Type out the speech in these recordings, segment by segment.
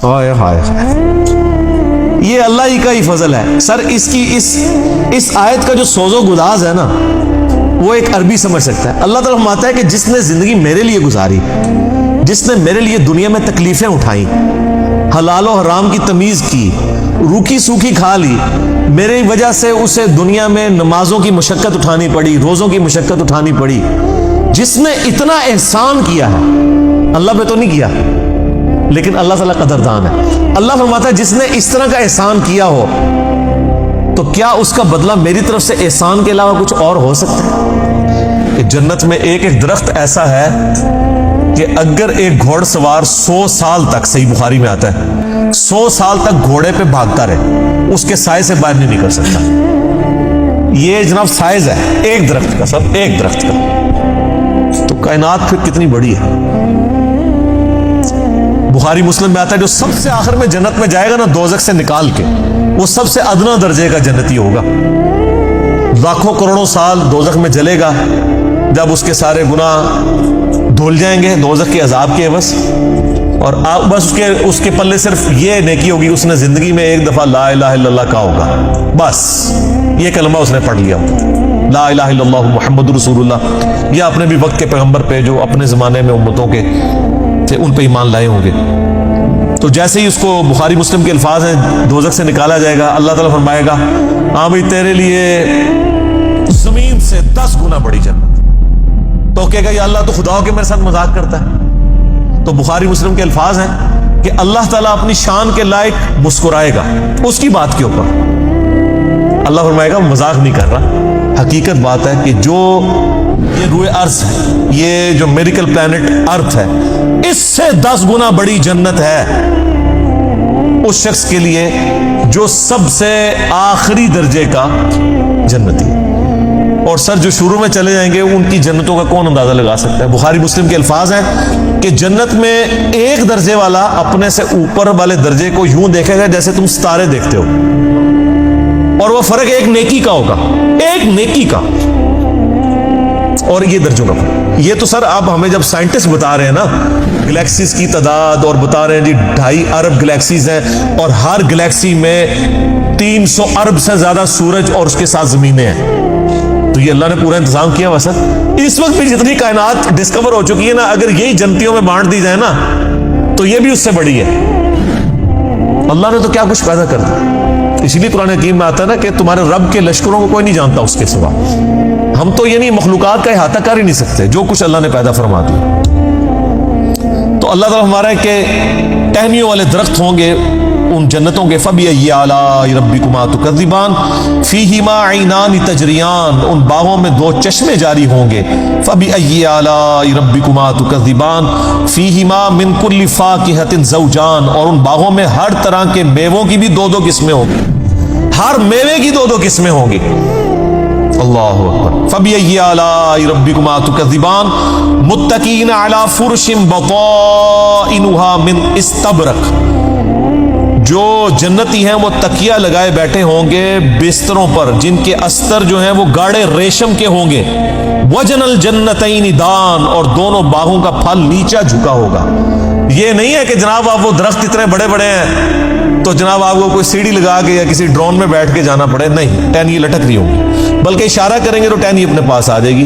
ہائے ہائے ہائے، یہ اللہ ہی کا ہی فضل ہے سر۔ اس کی اس آیت کا جو سوز و گداز ہے نا، وہ ایک عربی سمجھ سکتا ہے۔ اللہ تعالیٰ فرماتا ہے کہ جس نے زندگی میرے لیے گزاری، جس نے میرے لیے دنیا میں تکلیفیں اٹھائیں، حلال و حرام کی تمیز کی، روکھی سوکھی کھا لی، میری وجہ سے اسے دنیا میں نمازوں کی مشقت اٹھانی پڑی، روزوں کی مشقت اٹھانی پڑی، جس نے اتنا احسان کیا ہے، اللہ پہ تو نہیں کیا لیکن اللہ تعالیٰ قدردان ہے۔ اللہ فرماتا ہے جس نے اس طرح کا احسان کیا ہو تو کیا اس کا بدلہ میری طرف سے احسان کے علاوہ کچھ اور ہو سکتا ہے؟ کہ جنت میں ایک ایک درخت ایسا ہے کہ اگر ایک گھوڑ سوار 100 سال تک، صحیح بخاری میں آتا ہے، 100 سال تک گھوڑے پہ بھاگتا رہے، اس کے سائے سے باہر نہیں نکل سکتا۔ یہ جناب سائز ہے ایک درخت کا، سب ایک درخت کا، تو کائنات پھر کتنی بڑی ہے۔ بخاری مسلم میں آتا ہے جو سب سے آخر میں جنت میں جائے گا نا دوزخ سے نکال کے، وہ سب سے ادنا درجے کا جنتی ہوگا، لاکھوں کروڑوں سال دوزخ میں جلے گا، جب اس کے سارے گناہ دھل جائیں گے دوزخ کے عذاب کے عوض، اور آپ بس اس کے پلے صرف یہ نیکی ہوگی، اس نے زندگی میں ایک دفعہ لا الہ الا اللہ کہا ہوگا، بس یہ کلمہ اس نے پڑھ لیا ہوگا، لا الہ الا اللہ محمد رسول اللہ، یا اپنے بھی وقت کے پیغمبر پہ جو اپنے زمانے میں امتوں کے تھے ان پہ ایمان لائے ہوں گے۔ تو جیسے ہی اس کو بخاری مسلم کے الفاظ ہیں دوزخ سے نکالا جائے گا، اللہ تعالیٰ فرمائے گا ہاں بھائی تیرے لیے زمین سے 10 گنا بڑی جنت، تو کہے گا یا اللہ تو خدا ہو کے میرے ساتھ مذاق کرتا ہے۔ تو بخاری مسلم کے الفاظ ہیں کہ اللہ تعالیٰ اپنی شان کے لائق مسکرائے گا اس کی بات کے اوپر، اللہ فرمائے گا مذاق نہیں کر رہا، حقیقت بات ہے کہ جو یہ روئے ارض ہے، یہ جو میریکل پلانٹ ارتھ ہے، اس سے 10 گنا بڑی جنت ہے اس شخص کے لیے جو سب سے آخری درجے کا جنتی ہے۔ اور سر جو شروع میں چلے جائیں گے ان کی جنتوں کا کون اندازہ لگا سکتا ہے؟ بخاری مسلم کے الفاظ ہیں کہ جنت میں ایک درجے والا اپنے سے اوپر والے درجے کو یوں دیکھے گا جیسے تم ستارے دیکھتے ہو، اور وہ فرق ایک نیکی کا ہوگا، ایک نیکی کا، اور یہ درجوں کا فرق۔ یہ تو سر آپ ہمیں جب سائنٹسٹ بتا رہے ہیں نا گلیکسیز کی تعداد، اور بتا رہے ہیں جی 2.5 ارب گلیکسیز ہیں، اور ہر گلیکسی میں 300 ارب سے زیادہ سورج اور اس کے ساتھ زمینیں ہیں، تو یہ اللہ نے پورا انتظام کیا ہوا سر۔ اس وقت بھی جتنی کائنات ڈسکور ہو چکی ہے نا، اگر یہی جنتیوں میں بانٹ دی جائے نا تو یہ بھی اس سے بڑی ہے۔ اللہ نے تو کیا کچھ پیدا کر دیا، اسی لیے قرآن حکیم میں آتا ہے نا کہ تمہارے رب کے لشکروں کو کوئی نہیں جانتا اس کے سوا، ہم تو یعنی مخلوقات کا احاطہ کر ہی نہیں سکتے جو کچھ اللہ نے پیدا فرما دیا۔ تو اللہ تعالیٰ ہمارا ہے کہ ٹہنیوں والے درخت ہوں گے ان جنتوں کے، فَبِأَيِّ آلَاءِ رَبِّكُمَا تُكَذِّبَانِ فِيهِمَا عَيْنَانِ تَجْرِيَانِ، ان باغوں میں 2 چشمے جاری ہوں گے، فَبِأَيِّ آلَاءِ رَبِّكُمَا تُكَذِّبَانِ فِيهِمَا مِن كُلِّ فَاكِهَةٍ زَوْجَانِ، اور ان باغوں میں ہر طرح کے میووں کی بھی 2 قسمیں ہوں گی، ہر میوے کی 2 قسمیں ہوں گی۔ اللہ اکبر۔ فَبِأَيِّ آلَاءِ رَبِّكُمَا تُكَذِّبَانِ مُتَّكِئِينَ عَلَى فُرُشٍ بَطَائِنُهَا مِنْ اسْتَبْرَقٍ، جو جنتی ہیں وہ تکیہ لگائے بیٹھے ہوں گے بستروں پر جن کے استر جو ہیں وہ گاڑے ریشم کے ہوں گے، وَجَنَ الْجَنَّتَيْنِ دَانٍ، اور دونوں باغوں کا پھل نیچا جھکا ہوگا۔ یہ نہیں ہے کہ جناب آپ وہ درخت اتنے بڑے بڑے ہیں تو جناب آپ کو کوئی سیڑھی لگا کے یا کسی ڈرون میں بیٹھ کے جانا پڑے، نہیں، ٹہنی لٹک رہی ہوگی، بلکہ اشارہ کریں گے تو ٹہنی اپنے پاس آ جائے گی،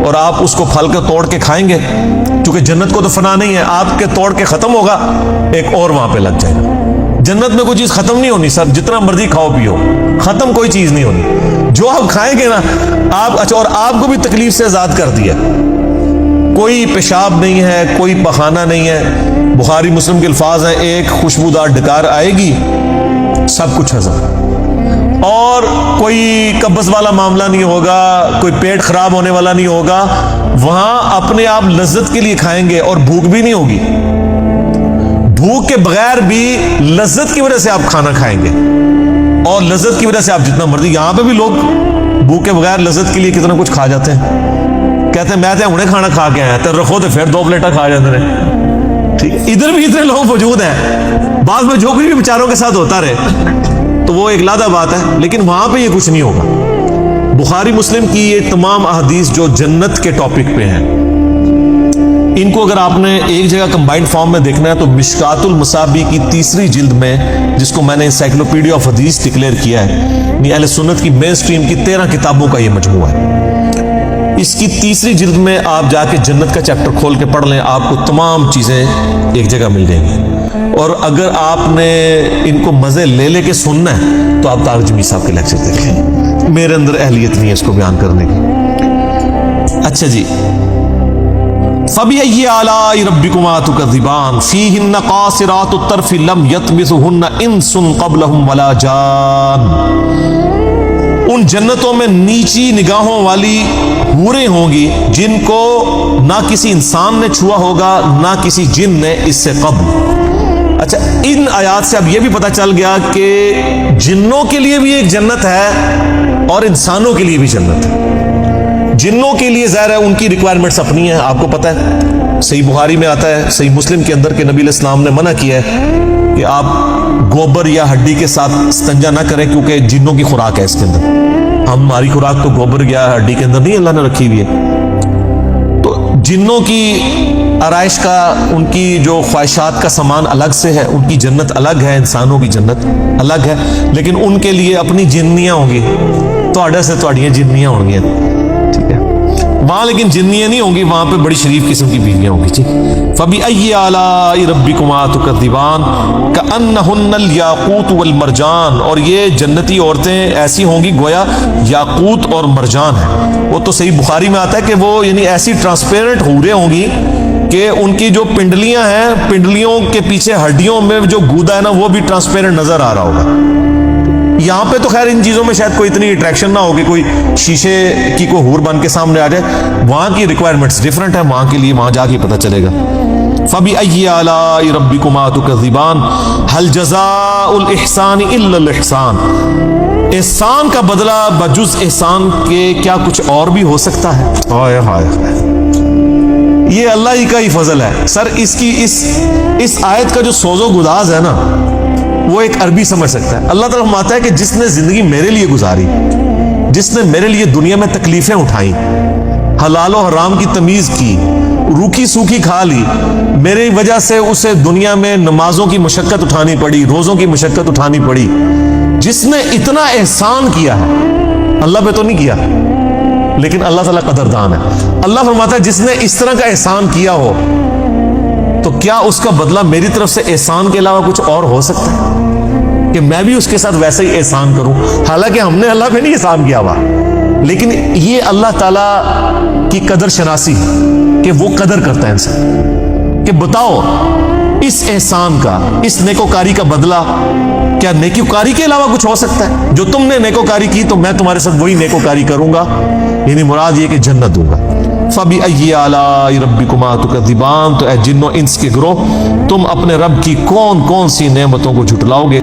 اور آپ اس کو پھل کو توڑ کے کھائیں گے، کیونکہ جنت کو تو فنا نہیں ہے، آپ کے توڑ کے ختم ہوگا ایک اور وہاں پہ لگ جائے گا۔ جنت میں کوئی چیز ختم نہیں ہونی سر، جتنا مرضی کھاؤ پیو، ختم کوئی چیز نہیں ہونی، جو آپ کھائیں گے نا آپ، اچھا، اور آپ کو بھی تکلیف سے آزاد کر دیا، کوئی پیشاب نہیں ہے، کوئی پخانہ نہیں ہے۔ بخاری مسلم کے الفاظ ہیں ایک خوشبودار ڈکار آئے گی، سب کچھ ہضم، اور کوئی قبض والا معاملہ نہیں ہوگا، کوئی پیٹ خراب ہونے والا نہیں ہوگا، وہاں اپنے آپ لذت کے لیے کھائیں گے اور بھوک بھی نہیں ہوگی، بھوک کے بغیر بھی لذت کی وجہ سے آپ کھانا کھائیں گے، اور لذت کی وجہ سے آپ جتنا مرضی، یہاں پہ بھی لوگ بھوک کے بغیر لذت کے لیے کتنا کچھ کھا جاتے ہیں، کہتے ہیں میں تو انہیں کھانا کھا کے آیا تو رکھو تو پھر 2 پلیٹیں کھا جاتے ہیں، ٹھیک ہے، ادھر بھی اتنے لوگ موجود ہیں، بعض میں جو کچھ بھی بیچاروں کے ساتھ ہوتا رہے تو وہ ایک لادہ بات ہے، لیکن وہاں پہ یہ کچھ نہیں ہوگا۔ بخاری مسلم کی یہ تمام احادیث جو جنت کے ٹاپک پہ ہیں، ان کو اگر آپ نے ایک جگہ کمبائنڈ فارم میں دیکھنا ہے تو مشکات المصابی کی تیسری جلد میں، جس کو میں نے انسائکلوپیڈیا آف حدیث ڈکلیئر کیا ہے، یعنی اہل سنت کی مین سٹریم کی 13 کتابوں کا یہ مجموعہ ہے، اس کی تیسری جلد میں آپ جا کے جنت کا چیپٹر کھول کے پڑھ لیں، آپ کو تمام چیزیں ایک جگہ مل جائیں گی۔ اور اگر آپ نے ان کو مزے لے لے کے سننا ہے تو آپ طارق جمیل صاحب کے لیکچر دیکھیں، میرے اندر اہلیت نہیں ہے اس کو بیان کرنے کی۔ اچھا جی، فَبِأَيِّ آلَاءِ رَبِّكُمَا تُكَذِّبَانِ فِيهِنَّ قَاصِرَاتُ الطَّرْفِ لَمْ يَطْمِثُهُنَّ إِنسٌ قَبْلَهُمْ وَلَا جَانٌ۔ ان جنتوں میں نیچی نگاہوں والی حوریں ہوں گی جن کو نہ کسی انسان نے چھوا ہوگا نہ کسی جن نے اس سے قبل۔ اچھا، ان آیات سے اب یہ بھی پتہ چل گیا کہ جنوں کے لیے بھی ایک جنت ہے اور انسانوں کے لیے بھی جنت ہے۔ جنوں کے لیے ظاہر ہے ان کی ریکوائرمنٹس اپنی ہیں، آپ کو پتہ ہے، صحیح بخاری میں آتا ہے، صحیح مسلم کے اندر کہ نبی علیہ السلام نے منع کیا ہے کہ آپ گوبر یا ہڈی کے ساتھ استنجا نہ کریں، کیونکہ جنوں کی خوراک ہے اس کے اندر۔ ہماری خوراک تو گوبر یا ہڈی کے اندر نہیں اللہ نے رکھی ہوئی ہے۔ تو جنوں کی آرائش کا، ان کی جو خواہشات کا سامان الگ سے ہے، ان کی جنت الگ ہے، انسانوں کی جنت الگ ہے، لیکن ان کے لیے اپنی جنیاں ہوں گی، تواڈے سے تواڈیاں جنیاں ہوں گی، ٹھیک ہے، وہاں لیکن جنیاں نہیں ہوں گی، وہاں پہ بڑی شریف قسم کی بیویاں ہوں گی۔ ٹھیک، فَبِأَيِّ آلَاءِ رَبِّكُمَا تُكَذِّبَانِ كَأَنَّهُنَّ الْيَاقُوتُ وَالْمَرْجَانُ، اور یہ جنتی عورتیں ایسی ہوں گی گویا یاقوت اور مرجان ہے۔ وہ تو صحیح بخاری میں آتا ہے کہ وہ یعنی ایسی ٹرانسپیرنٹ حوریں ہوں گی کہ ان کی جو پنڈلیاں ہیں، پنڈلیوں کے پیچھے ہڈیوں میں جو گودا ہے نا، وہ بھی ٹرانسپیرنٹ نظر آ رہا ہوگا۔ یہاں پہ تو خیر ان چیزوں میں شاید کوئی اتنی اٹریکشن نہ ہوگی، کوئی شیشے کی کوئی حور بن کے سامنے آ جائے، وہاں کی ریکوائرمنٹس ڈیفرنٹ ہیں، وہاں کے لیے وہاں جا کے پتہ چلے گا۔ فَبِأَيِّ آلَاءِ رَبِّكُمَا تُكَذِّبَانِ هَلْ جَزَاءُ الْإِحْسَانِ إِلَّا الْإِحْسَانُ، احسان کا بدلہ بجز احسان کے کیا کچھ اور بھی ہو سکتا ہے؟ ہائے ہائے، یہ اللہ ہی کا ہی فضل ہے سر۔ اس آیت کا جو سوز و گداز ہے نا، وہ ایک عربی سمجھ سکتا ہے۔ اللہ تعالیٰ فرماتا ہے کہ جس نے زندگی میرے لیے گزاری، جس نے میرے لیے دنیا میں تکلیفیں اٹھائیں، حلال و حرام کی تمیز کی، روکھی سوکھی کھا لی، میری وجہ سے اسے دنیا میں نمازوں کی مشقت اٹھانی پڑی، روزوں کی مشقت اٹھانی پڑی، جس نے اتنا احسان کیا ہے، اللہ پہ تو نہیں کیا لیکن اللہ تعالیٰ قدردان ہے۔ اللہ فرماتا ہے جس نے اس طرح کا احسان کیا ہو تو کیا اس کا بدلہ میری طرف سے احسان کے علاوہ کچھ اور ہو سکتا ہے کہ میں بھی اس کے ساتھ ویسے ہی احسان کروں؟ حالانکہ ہم نے اللہ پہ نہیں احسان کیا ہوا، لیکن یہ اللہ تعالیٰ کی قدر شناسی کہ وہ قدر کرتا ہے انسان کہ بتاؤ اس احسان کا، اس نیکوکاری کا بدلہ کیا نیکوکاری کے علاوہ کچھ ہو سکتا ہے؟ جو تم نے نیکوکاری کی تو میں تمہارے ساتھ وہی نیکوکاری کروں گا، یعنی مراد یہ کہ جنت دوں گا۔ فَبِأَيِّ آلَاءِ رَبِّكُمَا تُكَذِّبَانِ، تو اے جنوں انس کے گروہ، تم اپنے رب کی کون کون سی نعمتوں کو جھٹلاؤ گے؟